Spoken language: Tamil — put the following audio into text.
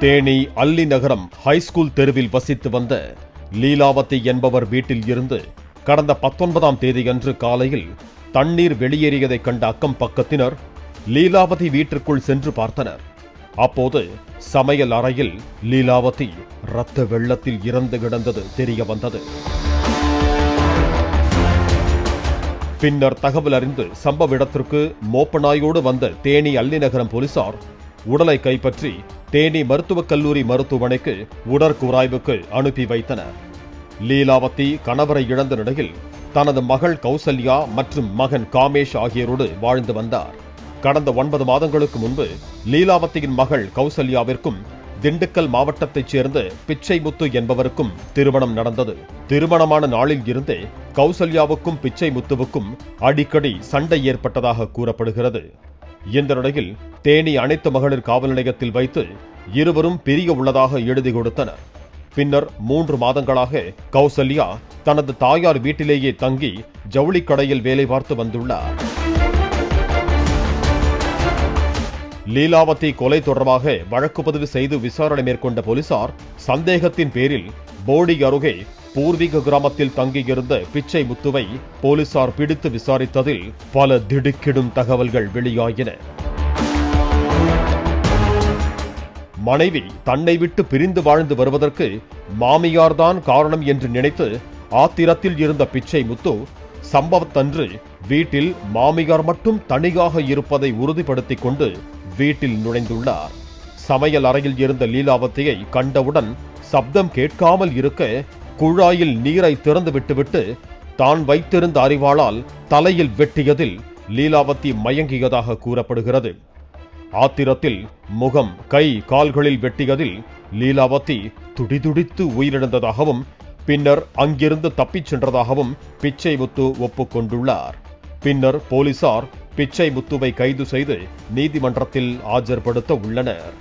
தேனி அல்லி நகரம் ஹைஸ்கூல் தெருவில் வசித்து வந்த லீலாவதி என்பவர் வீட்டில் இருந்து கடந்த 19ஆம் தேதியன்று காலையில் தண்ணீர் வெளியேறியதைக் கண்ட அக்கம் பக்கத்தினர் லீலாவதி வீட்டிற்குள் சென்று பார்த்தனர். அப்போது சமையல் அறையில் லீலாவதி இரத்த வெள்ளத்தில் இறந்து கிடந்தது தெரிய வந்தது. பின்னர் தகவல் அறிந்து சம்பவ இடத்திற்கு மோப்பநாயோடு வந்த தேனி அல்லி நகரம் போலீசார் உடலை கைப்பற்றி தேனி மருத்துவக் கல்லூரி மருத்துவமனைக்கு உடற்கூராய்வுக்கு அனுப்பி வைத்தனர். லீலாவதி கணவரை இழந்த நிலையில் தனது மகள் கௌசல்யா மற்றும் மகன் காமேஷ் ஆகியோரோடு வாழ்ந்து வந்தார். கடந்த 9 மாதங்களுக்கு முன்பு லீலாவதியின் மகள் கௌசல்யாவிற்கும் திண்டுக்கல் மாவட்டத்தைச் சேர்ந்த பிச்சைமுத்து என்பவருக்கும் திருமணம் நடந்தது. திருமணமான நாளில் இருந்தே கௌசல்யாவுக்கும் பிச்சைமுத்துவுக்கும் அடிக்கடி சண்டை ஏற்பட்டதாக கூறப்படுகிறது. இந்த நிலையில் தேனி அனைத்து மகளிர் காவல் நிலையத்தில் வைத்து இருவரும் பிரிய உள்ளதாக எழுதி கொடுத்தனர். பின்னர் 3 மாதங்களாக கௌசல்யா தனது தாயார் வீட்டிலேயே தங்கி ஜவுளி கடையில் வேலை பார்த்து வந்துள்ளார். லீலாவதி கொலை தொடர்பாக வழக்கு பதிவு செய்து விசாரணை மேற்கொண்ட போலீசார் சந்தேகத்தின் பேரில் போடி அருகே பூர்வீக கிராமத்தில் தங்கியிருந்த பிச்சை முத்துவை போலீசார் பிடித்து விசாரித்ததில் பல திடுக்கிடும் தகவல்கள் வெளியாகின. மனைவி தன்னை விட்டு பிரிந்து வாழ்ந்து வருவதற்கு மாமியார்தான் காரணம் என்று நினைத்து ஆத்திரத்தில் இருந்த பிச்சை முத்து சம்பவத்தன்று வீட்டில் மாமியார் மட்டும் தனியாக இருப்பதை உறுதிப்படுத்திக் கொண்டு வீட்டில் நுழைந்துள்ளார். சமையல் அறையில் இருந்த லீலாவதியை கண்டவுடன் சப்தம் கேட்காமல் இருக்க குழாயில் நீரை திறந்து விட்டுவிட்டு தான் வைத்திருந்த அரிவாளால் தலையில் வெட்டியதில் லீலாவதி மயங்கியதாக கூறப்படுகிறது. ஆத்திரத்தில் முகம், கை, கால்களில் வெட்டியதில் லீலாவதி துடிதுடித்து உயிரிழந்ததாகவும் பின்னர் அங்கிருந்து தப்பிச் சென்றதாகவும் பிச்சை முத்து ஒப்புக்கொண்டுள்ளார். பின்னர் போலீசார் பிச்சை முத்துவை கைது செய்து நீதிமன்றத்தில் ஆஜர்படுத்த உள்ளனர்.